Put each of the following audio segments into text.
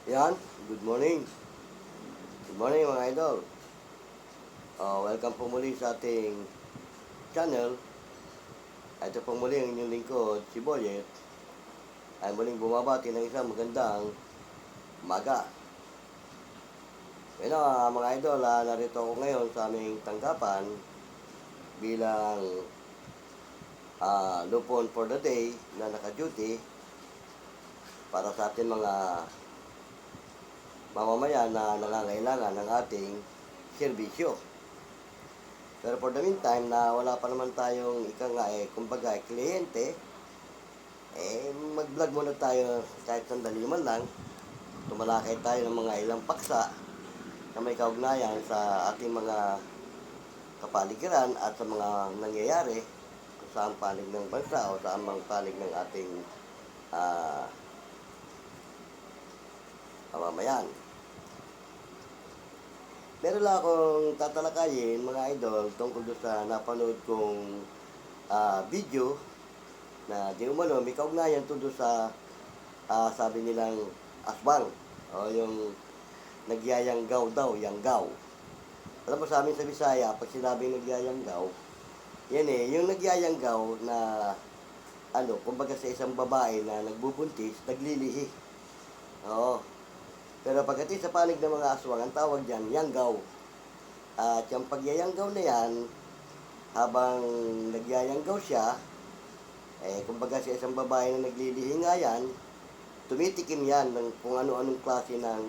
Yan, good morning. Good morning mga idol. Welcome po muli sa ating channel. Ito po muli ang inyong lingkod, si Boyet. Ay muling bumabati ng isang magandang umaga. Mga idol, narito ako ngayon sa aming tanggapan bilang lupon for the day na naka-duty para sa ating mga mamamayan na nangangailangan ng ating serbisyo. Pero for the meantime, na wala pa naman tayong kumbaga, kliyente, mag-vlog muna tayo kahit sandali man lang. Tumalakay tayo ng mga ilang paksa na may kaugnayan sa ating mga kapaligiran at sa mga nangyayari sa panig ng bansa o sa amang panig ng ating mamamayan. Meron lang akong tatalakayin mga idol tungkol doon sa napanood kong video na di umano may kaugnayan to doon sa sabi nilang aswang o yung nagyayanggaw daw, yanggaw. Alam mo sa amin sa Bisaya, pag sinabing nagyayanggaw, yan yung nagyayanggaw na kumbaga sa isang babae na nagbubuntis, naglilihi. Oo. Pero pagdating sa panig ng mga aswang, ang tawag dyan, yanggaw. At yung pagyayanggaw na yan, habang nagyayanggaw siya, kumbaga sa isang babae na naglilihi nga yan, tumitikim yan ng kung ano-anong klase ng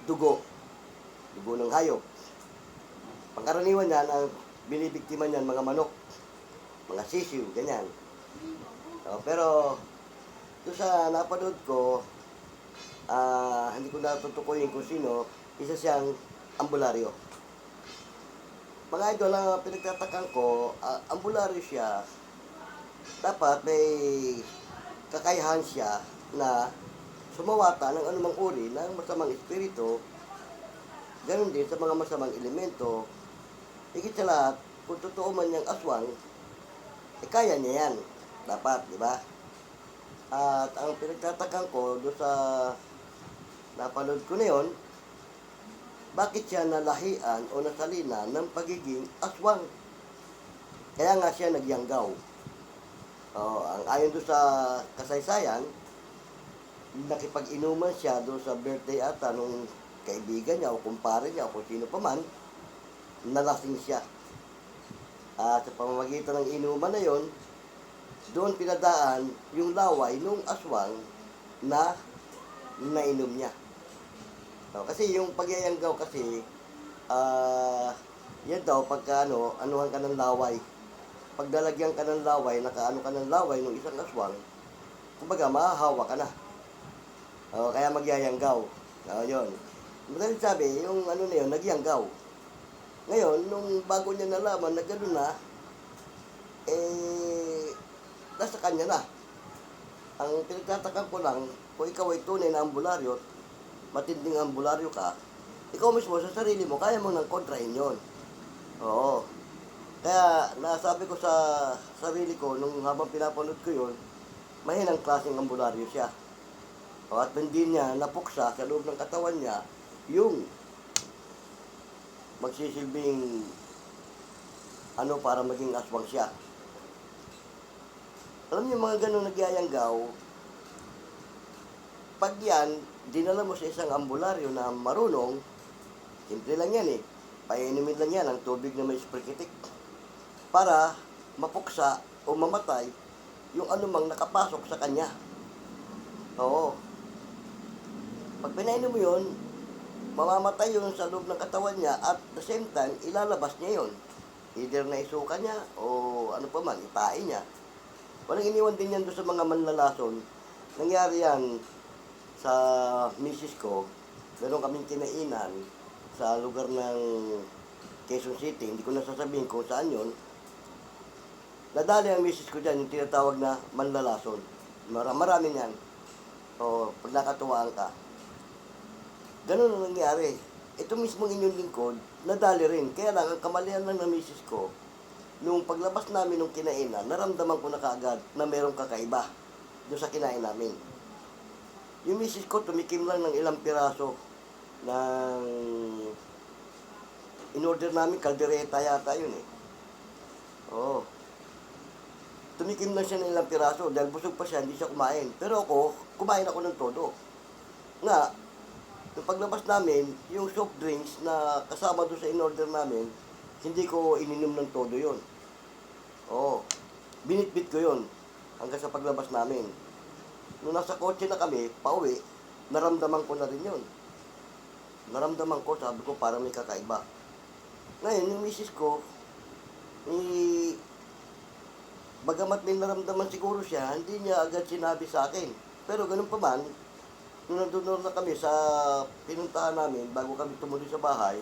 dugo ng hayop. Pangkaraniwan yan, ang binibiktima niyan, mga manok, mga sisiw, ganyan. Pero, doon sa napanood ko, hindi ko natutukoyin kung sino, isa siyang ambularyo. Mga idol, ang pinagtatakang ko, ambularyo siya, dapat may kakayahan siya na sumawata ng anumang uri ng masamang espiritu, ganun din sa mga masamang elemento. Higit sa lahat, kung totoo man niyang aswang, kaya niya yan. Dapat, di ba? At ang pinagtatakang ko doon sa napanood ko na yun, bakit siya nalahian o nasalina ng pagiging aswang? Kaya nga siya nagyanggaw. Ang ayon doon sa kasaysayan, nakipag-inuman siya doon sa birthday ata nung kaibigan niya o kumpare niya o kung sino pa man, nalasing siya. At sa pamamagitan ng inuman na yon, doon pinadaan yung laway nung aswang na nainom niya. Kasi yung pagyayanggaw kasi, yan daw, pagka anuhan ka ng laway. Pag dalagyan ka ng laway, nakaano ka ng laway ng isang aswang, kumbaga, mahahawa ka na. Kaya magyayanggaw. Yun. Madaling sabi, yung na yun, nagyanggaw. Ngayon, nung bago niya nalaman na gano'n na, nasa kanya na. Ang pinagtatakan ko lang, kung ikaw ay tunay na ambularyo, matinding ambularyo ka, ikaw mismo sa sarili mo, kaya mo nang kontrahin yun. Oo. Kaya nasabi ko sa sarili ko, nung habang pinapanood ko yun, mahinang klaseng ambularyo siya. At hindi niya napuksa sa loob ng katawan niya, yung magsisilbing para maging aswang siya. Alam niyo mga ganun nagyayanggaw, pag yan, dinala mo sa isang ambularyo na marunong, simple lang yan painumin lang yan ang tubig na may sprikitik para mapuksa o mamatay yung anumang nakapasok sa kanya. Oo. Pag pinainom mo yun, mamamatay yun sa loob ng katawan niya at the same time, ilalabas niya yun. Either na isuka niya o ano pa man, ipain niya. Walang iniwan din yan doon sa mga manlalason. Nangyari yan sa misis ko. Meron kaming kinainan sa lugar ng Quezon City. Hindi ko na sasabihin kung saan yun. Nadali ang misis ko dyan, yung tinatawag na manlalason. Marami yan. Pag nakatuwaan ka. Ganun ang nangyari. Ito mismo inyong lingkod, nadali rin. Kaya lang, ang kamalian lang ng misis ko, nung paglabas namin ng kinainan, naramdaman ko na kaagad na merong kakaiba doon sa kinain namin. Yung misis ko, tumikim lang ng ilang piraso ng in-order namin, kaldereta yata yun eh. Oo. Tumikim lang siya ng ilang piraso dahil busog pa siya, hindi siya kumain. Pero ako, kumain ako ng todo. Nga, yung paglabas namin, yung soft drinks na kasama doon sa in-order namin, hindi ko ininom ng todo yon. Oo. Binitbit ko yon hanggang sa paglabas namin. Nung nasa kotse na kami, pauwi, naramdaman ko na rin yun. Naramdaman ko, sabi ko, parang may kakaiba. Ngayon, yung misis ko, bagamat may naramdaman siguro siya, hindi niya agad sinabi sa akin. Pero ganun pa man, nung nandun na kami sa pinuntahan namin, bago kami tumuloy sa bahay,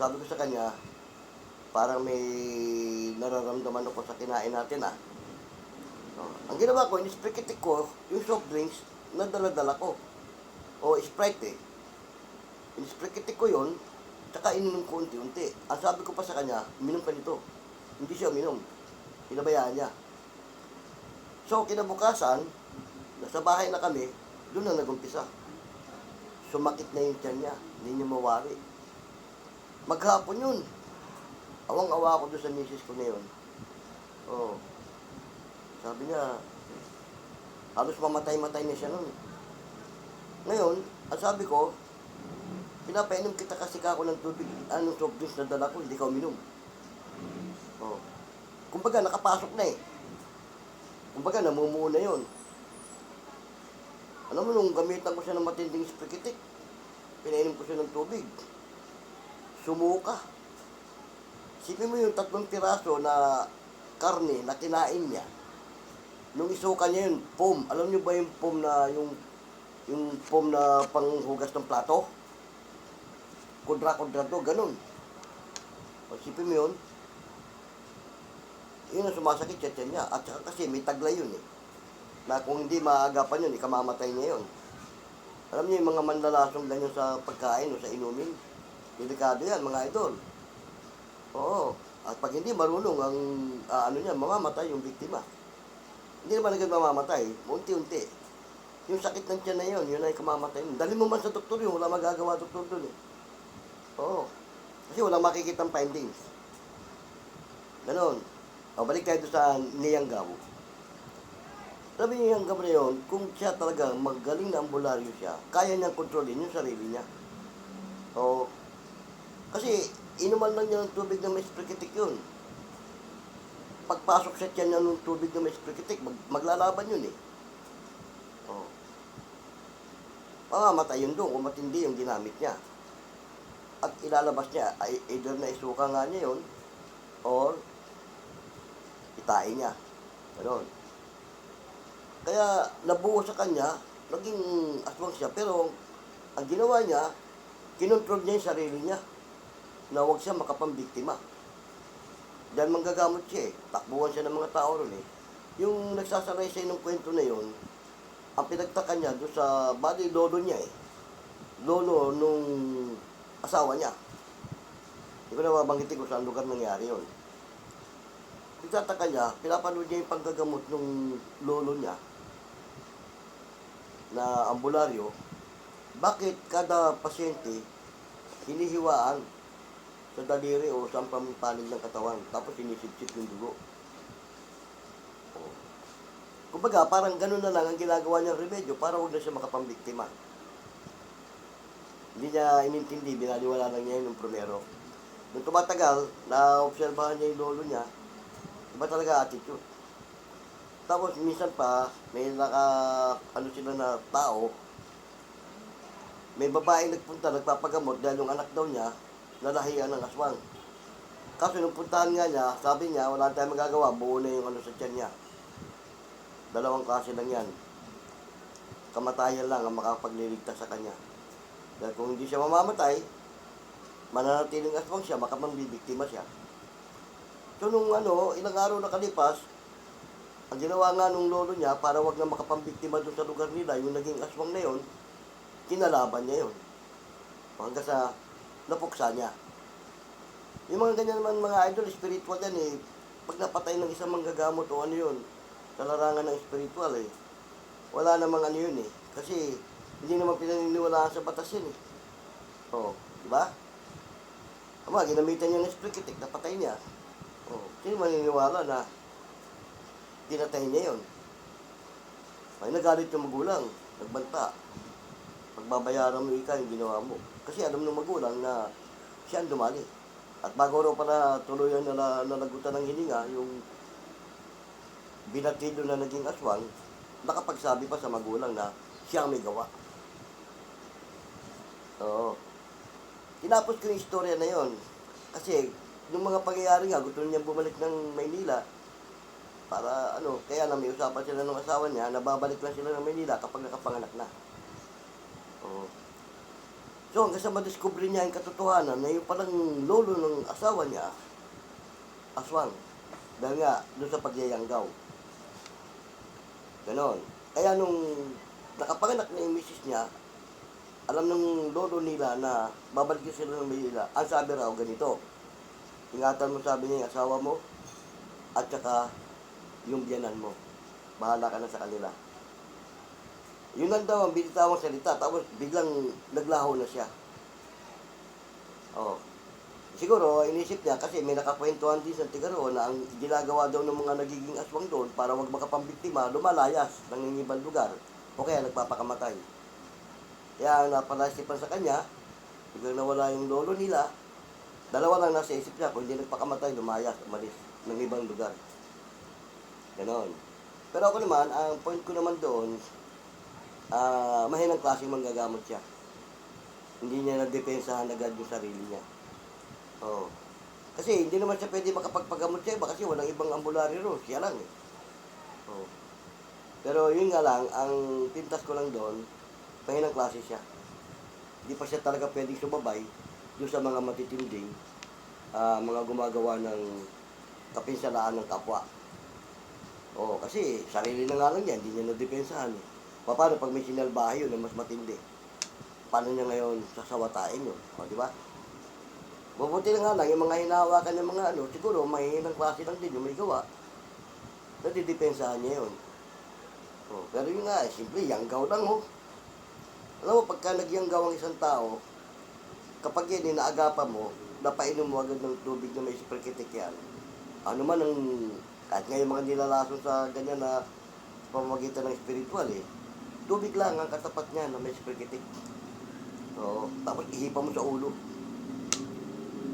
sabi ko sa kanya, parang may nararamdaman ako sa kinain natin ah. No. Ang ginawa ko, inispikitik ko, yung soft drinks, nadala-dala ko. O Sprite eh. Inispikitik ko yun, tsaka ininom ko unti-unti. Ang sabi ko pa sa kanya, uminom ka nito. Hindi siya uminom. Pinabayaan niya. So, kinabukasan, nasa bahay na kami, doon na nagumpisa. Sumakit na yung tiyan niya, hindi niya mawari. Maghapon yun. Awang-awa ako doon sa misis ko na yun. Oo. Sabi niya, halos mamatay-matay na siya nun. Ngayon, ang sabi ko, pinapainom kita kasi ako ng tubig, anong soft drinks na dala ko, hindi ka uminom. Oh. Kumbaga, nakapasok na eh. Kumbaga, namumuo na yun. Alam mo, nung gamitan ko siya ng matinding sprikitik, pinainom ko siya ng tubig. Sumuka. Sipin mo yung 3 piraso na karne na kinain niya. Nung isuka niya yun, foam. Alam niyo ba yung foam na, yung foam na panghugas ng plato? Kudra-kudra to, ganun. O, sipin mo yun, yun ang sumasakit sa tiyan niya. At saka kasi may taglay yun eh. Na kung hindi maagapan yun, ikamamatay niya yun. Alam niyo yung mga manlalasong ganyan sa pagkain o sa inumin. Delikado yan, mga idol. Oo. At pag hindi marunong ang ano niya, mamamatay yung biktima. Hindi naman agad mamamatay, unti-unti. Yung sakit ng tiyan na yun, yun ay kamamatay. Dali mo man sa doktor yun, wala magagawa doktor dun eh. Oo. Kasi walang makikitang findings. Ganon. O, balik tayo sa Niyanggaw. Sabi ni Niyanggaw na yun, kung siya talaga magaling na ambularyo siya, kaya niyang kontrolin yung sarili niya. O, kasi inuman lang niya ng tubig na may sprikitik yun. Pagpasok sa tiyan niya ng tubig na may sprikitik, maglalaban yun eh. O. Mamamatay yun doon kung matindi yung ginamit niya. At ilalabas niya, ay either na isuka nga niya yun, or itain niya. Ganon. Kaya nabuo sa kanya, naging aswang siya, pero ang ginawa niya, kinontrol niya yung sarili niya na huwag siya makapambiktima. Dahil manggagamot siya eh, takbuhan siya ng mga tao ron eh. Yung nagsasaray sa ng kwento na yun, ang pinagtaka niya doon sa bali lolo niya eh. Lolo nung asawa niya. Hindi ko na mabanggitin kung saan lugar nangyari yun. Nagtataka niya, pinapanood niya yung panggagamot ng lolo niya na ambularyo. Bakit kada pasyente hinihiwaan sa daliri o sa pampanig ng katawan, tapos sinisip-sip yung dugo? Kumbaga, parang gano'n na lang ang ginagawa niyang remedyo para huwag na siya makapambiktima. Hindi niya inintindi, binaliwala lang niya yung primero. Nung tumatagal, na-obserbahan niya yung lolo niya, iba talaga attitude. Tapos minsan pa, may ano sila na tao, may babaeng nagpunta, nagpapagamot dahil yung anak daw niya, nalahian ng aswang. Kasi nung puntahan nga niya, sabi niya, wala tayong magagawa, buo na yung ano sa tiyan niya. 2 klase lang yan. Kamatayan lang ang makapagliligtas sa kanya. Dahil kung hindi siya mamamatay, mananatiling aswang siya, makapambibiktima siya. So nung ilang araw na kalipas, ang ginawa nga nung lolo niya, para wag na makapambiktima doon sa lugar nila, yung naging aswang na yon, kinalaban niya yon. Hanggang sa napuksa niya. Yung mga ganyan naman mga idol, spiritual yan eh. Pag napatay ng isang manggagamot o ano yun, sa larangan ng spiritual eh. wala namang ano yun eh. Kasi hindi naman pinaniniwalaan sa batas yun eh. Oo, di ba? Ama, ginamitan niya ng sprikitik, napatay niya. Oo, sino maniniwala na pinatay niya yun? Ay, nagalit yung magulang, nagbanta. Pagbabayaran mo ika yung ginawa mo. Kasi alam ng magulang na siya ang dumali. At bago raw para tuluyan na nalagutan ng hininga, yung binatido na naging aswang, nakapagsabi pa sa magulang na siya ang may gawa. Oo. Tinapos ko yung istorya na yon. Kasi, nung mga pangyayari nga, gusto niya bumalik ng Maynila, para kaya na may usapan sila ng asawa niya, nababalik lang sila ng Maynila kapag nakapanganak na. Oo. So, hanggang sa madiscover niya yung katotohanan na yung palang lolo ng asawa niya, aswang. Dahil nga, doon sa pagyayanggaw. Ganon. Kaya nung nakapanganak na yung misis niya, alam ng lolo nila na babalik sila ng Maynila. Ang sabi raw, ganito, ingatan mo, sabi niya, yung asawa mo, at saka yung biyanan mo. Bahala ka na sa kanila. Yun lang daw ang binitawang salita, tapos biglang naglaho na siya. Oh. Siguro, inisip niya, kasi may nakakwentuhan din sa Tigaro na ang ginagawa daw ng mga nagiging aswang doon para wag makapambiktima, lumalayas ng ibang lugar, o kaya nagpapakamatay. Kaya ang napalasipan sa kanya, biglang nawala yung lolo nila, dalawa lang nasa isip niya, kung hindi nagpakamatay, lumayas, umalis ng ibang lugar. Ganon. Pero ako naman, ang point ko naman doon, mahinang klaseng manggagamot siya. Hindi niya nadepensahan agad yung sarili niya. Oo. Kasi hindi naman siya pwede makapagpagamot siya iba kasi walang ibang ambularyo ro. Siya lang eh. Oo. Pero yun nga lang, ang pintas ko lang doon, mahinang klase siya. Hindi pa siya talaga pwedeng sumabay doon sa mga matitinding mga gumagawa ng kapinsalaan ng kapwa. Oo, kasi sarili na nga lang niya, hindi niya nadepensahan eh. Paano pag may sinalbahe yun na mas matindi? Paano niya ngayon sasawatain yun? O, di ba? Mabuti na nga lang, yung mga hinahawakan ng mga siguro mahihinang klase lang din yung may gawa. Nadidepensahan niya yun. O, pero yun nga, simple, yanggaw lang ho. Alam mo, pagka nagyanggaw ang isang tao, kapag yan, inaagapan mo, napainom mo agad ng tubig na may superkitik yan. Ano man ang, kahit ngayon mga nilalason sa ganyan na pamamagitan ng spiritual eh, tubig lang ang katapat niya na may superkitik. Oo, tapos ihipan mo sa ulo.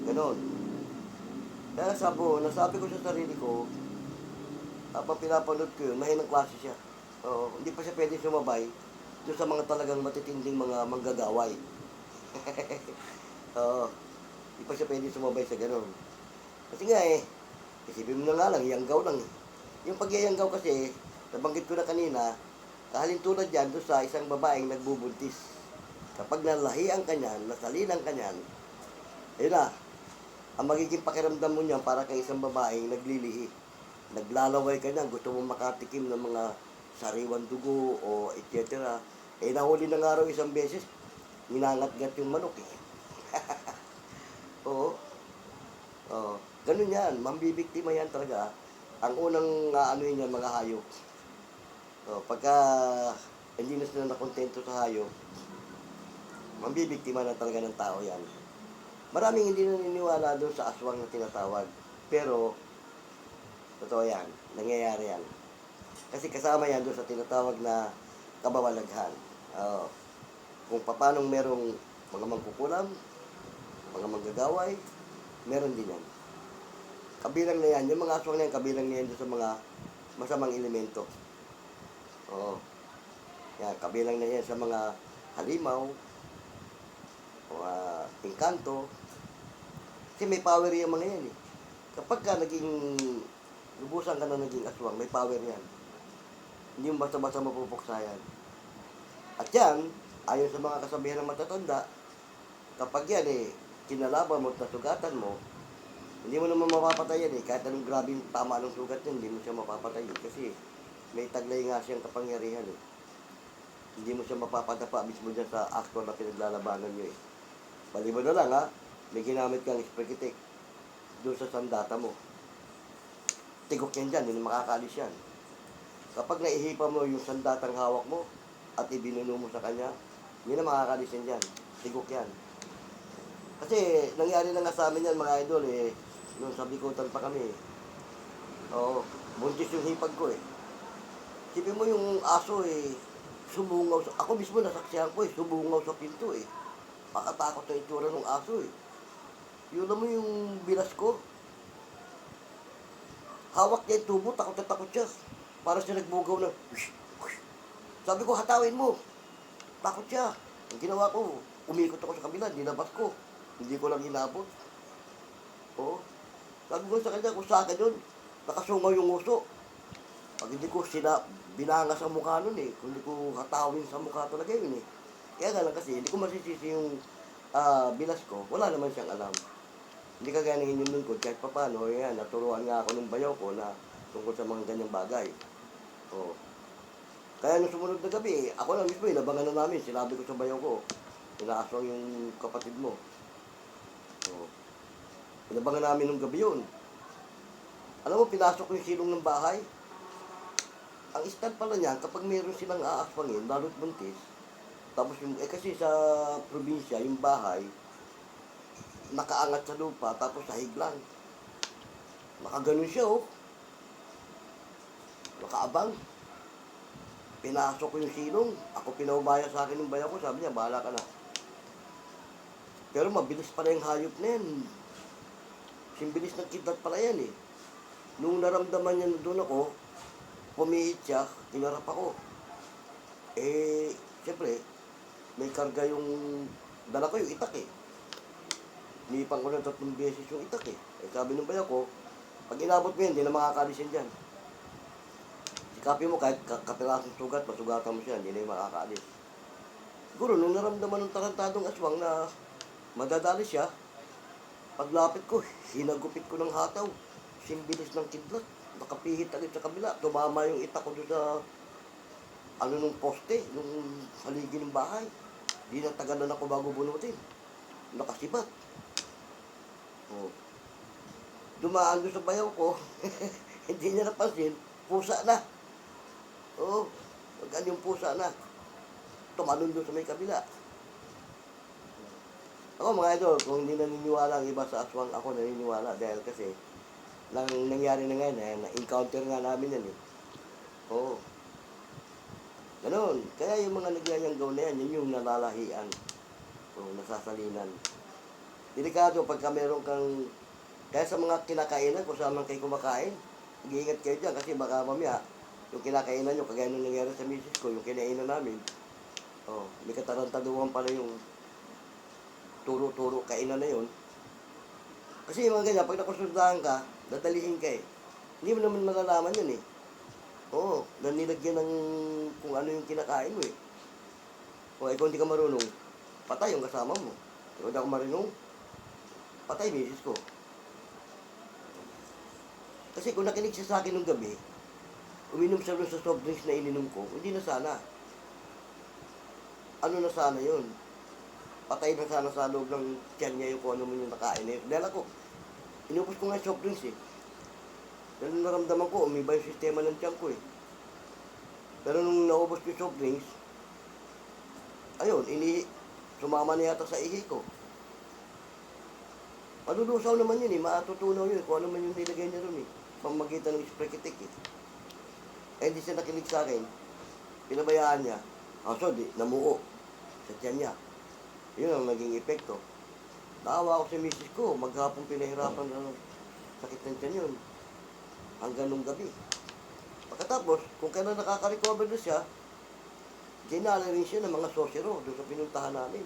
Ganon. Kaya nasabi ko sa sarili ko, habang pinapanood ko yun, mahinang klase siya. Oo, hindi pa siya pwede sumabay doon sa mga talagang matitinding mga manggagaway. Oo, hindi pa siya pwede sumabay sa ganon. Kasi nga isipin mo na nga lang, yanggaw lang eh. Yung pagyayanggaw kasi, nabanggit ko na kanina, kahalintulad yan doon sa isang babaeng nagbubuntis. Kapag nalahian ka niyan, nasalinan ka niyan, ayun na, ang magiging pakiramdam mo niyan para kay isang babaeng naglilihi. Naglalaway ka niyan, gusto mo makatikim ng mga sariwan dugo o etc. Nahuli na nga raw isang beses, minangat-gat yung manok eh. Oo. Oo. Ganun yan, mambibiktima yan talaga. Ang unang ano yan, mga hayop. Pagka hindi na sila nakontento sa hayop, mambibiktima na talaga ng tao yan. Maraming hindi naniniwala doon sa aswang na tinatawag. Pero, totoo yan, nangyayari yan. Kasi kasama yan doon sa tinatawag na kababalaghan. Kung paanong merong mga mangkukulam, mga manggagaway, meron din yan. Kabilang na yan, yung mga aswang na yan, kabilang na yan doon sa mga masamang elemento. Oo. Yan, kabilang na yan sa mga halimaw, mga engkanto. Kasi may power yung mga yan eh. Kapag ka lubusan ka na naging aswang, may power yan. Hindi mo basta-basta mapupuksa yan. At yan, ayon sa mga kasabihan ng matatanda, kapag yan kinalaban mo at nasugatan mo, hindi mo naman mapapatay yan eh. Kahit anong grabing tama ng sugat yan, hindi mo siya mapapatay eh. Kasi may taglay nga siyang kapangyarihan eh. Hindi mo siya mapapadapa mismo dyan sa actual na pinaglalabanan nyo eh. Baliban na lang ha, may ginamit kang sprikitik doon sa sandata mo. Tigok yan dyan, hindi makakaalis yan. Kapag naihipa mo yung sandatang hawak mo at ibinuno mo sa kanya, hindi na makakalisin dyan. Tigok yan. Kasi nangyari na nga sa amin yan mga idol eh. Noon sa Bikutan pa kami eh. Oo, buntis yung hipag ko eh. Sipin mo yung aso eh, sumungaw sa... Ako mismo nasaksihan ko eh, sumungaw sa pinto eh. Makatakot na itsura ng aso eh. Yun mo yung bilas ko. Hawak niya yung tubo, takot na takot siya. Para siya nagbugaw na... Sabi ko, hatawin mo. Takot siya. Ang ginawa ko, umikot ako sa kabila, nilabas ko. Hindi ko lang inabot. Oo. Sabi ko sa kanya, kung sa akin yun, nakasungaw yung uso. Pag hindi ko binangas ang mukha nun eh, kung hindi ko hatawin sa mukha talaga yun eh. Kaya nga lang kasi, hindi ko masisisi yung bilas ko, wala naman siyang alam. Hindi kagaya ng inyong lingkod, kahit pa paano, yan, naturuan nga ako ng bayaw ko na tungkol sa mga ganyang bagay. Oo. Kaya nung sumunod na gabi, ako lang mismo, inabangan na namin, sinabi ko sa bayaw ko, inaaswang yung kapatid mo. Oo. Inabangan namin nung gabi yun. Alam mo, pinasok ko yung silong ng bahay. Ang stand pala niyan, kapag mayroon silang aaswangin, lalo't buntis, tapos yung, kasi sa probinsya, yung bahay, nakaangat sa lupa, tapos sahig lang. Nakaganon siya, oh. Nakaabang. Pinasok ko yung silong, ako pinaubaya sa akin ng bayaw ko, sabi niya, bahala ka na. Pero mabilis pala yung hayop na yan. Simbilis ng kidlat pala yan, eh. Nung naramdaman niya na doon ako, pumihit siya, tinarap ako. Eh, siyempre, may karga yung, dala ko yung itak eh. Nipang ko ng 3 beses yung itak eh. Eh, sabi ng bayaw ko, pag inabot mo yan, hindi na makakalisin dyan. Sikapin mo kahit kapirasong sugat, masugatan mo siya, hindi na yung makakaalis. Siguro, nung naramdaman ng tarantadong aswang na madadali siya, paglapit ko, hinagupit ko ng hataw. Simbilis ng kidlat. Nakapihit agad sa kabila. Tumama yung itak ko doon sa nung poste, nung haligi ng bahay. Di na tagalan ako bago bunutin. Nakasibat. Oh. Dumaan doon sa bayaw ko. Hindi niya napansin. Pusa na. Oo. Maganda yung pusa na. Tumalon doon sa may kabila. Ako mga idol, kung hindi naniniwala ang iba sa aswang, ako naniniwala. Dahil kasi, nangyari na ngayon, na-encounter nga namin yan eh. Oo. Ganon. Kaya yung mga nagyayanggaw na yan, yun yung nalalahian. O nasasalinan. Delikado pagka meron kang, kaya sa mga kinakainan, kung saan man kayo kumakain, mag-iingat kayo dyan kasi baka mamaya, yung kinakainan nyo, kagaya nung nangyari sa misis ko, yung kinainan namin, may katarantaduhan pala yung turo-turo kainan na yun. Kasi yung mga ganyan, pag nakonsultahan ka, dadalihin ka eh. Hindi mo naman malalaman yun eh. Oo, nilagyan ng kung ano yung kinakain mo eh. O ikaw hindi ka marunong, patay yung kasama mo. Ikaw hindi ako marunong, patay misis ko. Kasi kung nakinig siya sa akin nung gabi, uminom siya sa soft drinks na ininom ko, hindi na sana. Ano na sana yun? Patay na sana sa loob ng tiyan niya yung kung ano mo yung nakain eh. Dahil ako, inupos ko nga soft drinks eh. Dahil naramdaman ko, umiba yung sistema ng tiyan ko eh. Pero nung naubos ko yung soft drinks, ayun, sumama na yata sa ihi ko. Malulusaw naman yun eh, matutunaw yun kung ano man yung nilagay niya ron eh. Pamagitan ng sprekitik eh. Eh, hindi siya nakinig sa akin. Pinabayaan niya. So, namuo sa tiyan niya. Yun ang naging epekto. Naawa ako sa misis ko, maghapong pinahirapan ng sakit ng tiyan yun. Hanggang nung gabi. Pagkatapos, kung kailan nakaka-recover na siya, dinala rin siya ng mga sosero doon sa pinuntahan namin.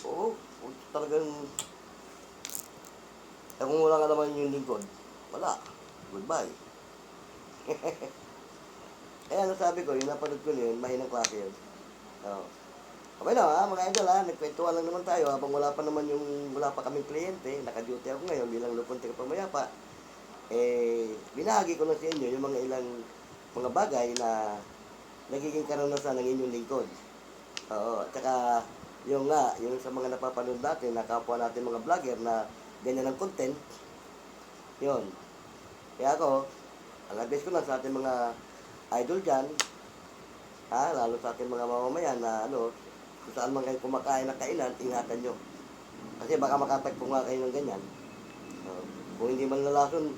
Oo, talagang, kung wala nga naman yung lingkod, wala. Goodbye. Kaya nasabi ko, yung napanood ko yun, mahinang klase yun. Okay na ha, mga idol ha, nagkwentuhan lang naman tayo habang wala pa kaming kliyente, naka-duty ako ngayon bilang lupunti ka pamayapa. Binahagi ko lang sa inyo yung mga ilang mga bagay na nagiging karanasan ng inyong lingkod. Oo, at saka yung sa mga napapanood natin, na kapwa natin mga vlogger na ganyan ang content, yun. Kaya ako, Ang advice ko lang sa ating mga idol dyan, lalo sa ating mga mamamayan na kung saan man kayo kumakain ng kainan, ingatan nyo. Kasi baka makatagpo nga kayo ng ganyan. Kung hindi man lalason,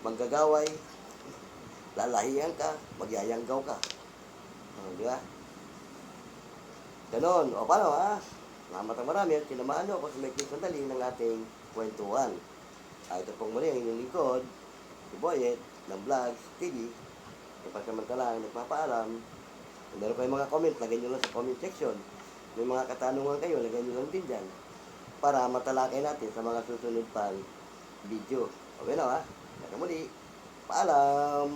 manggagaway, lalahian ka, magyayanggaw ka. Di ba? Ganon. O paano Salamat ang marami at sinamahan nyo ako sa may sandali ng ating kwentuhan. Ito pong muli ang inyong lingkod, si Boyet, ng Vlogs TV. Ipagsamantalang nagpapaalam. Kung meron kayong mga comment, lagay nyo lang sa comment section. May mga katanungan kayo, lagay nyo lang din dyan. Para matalakay natin sa mga susunod pang video. Okay na Hanggang muli. Paalam!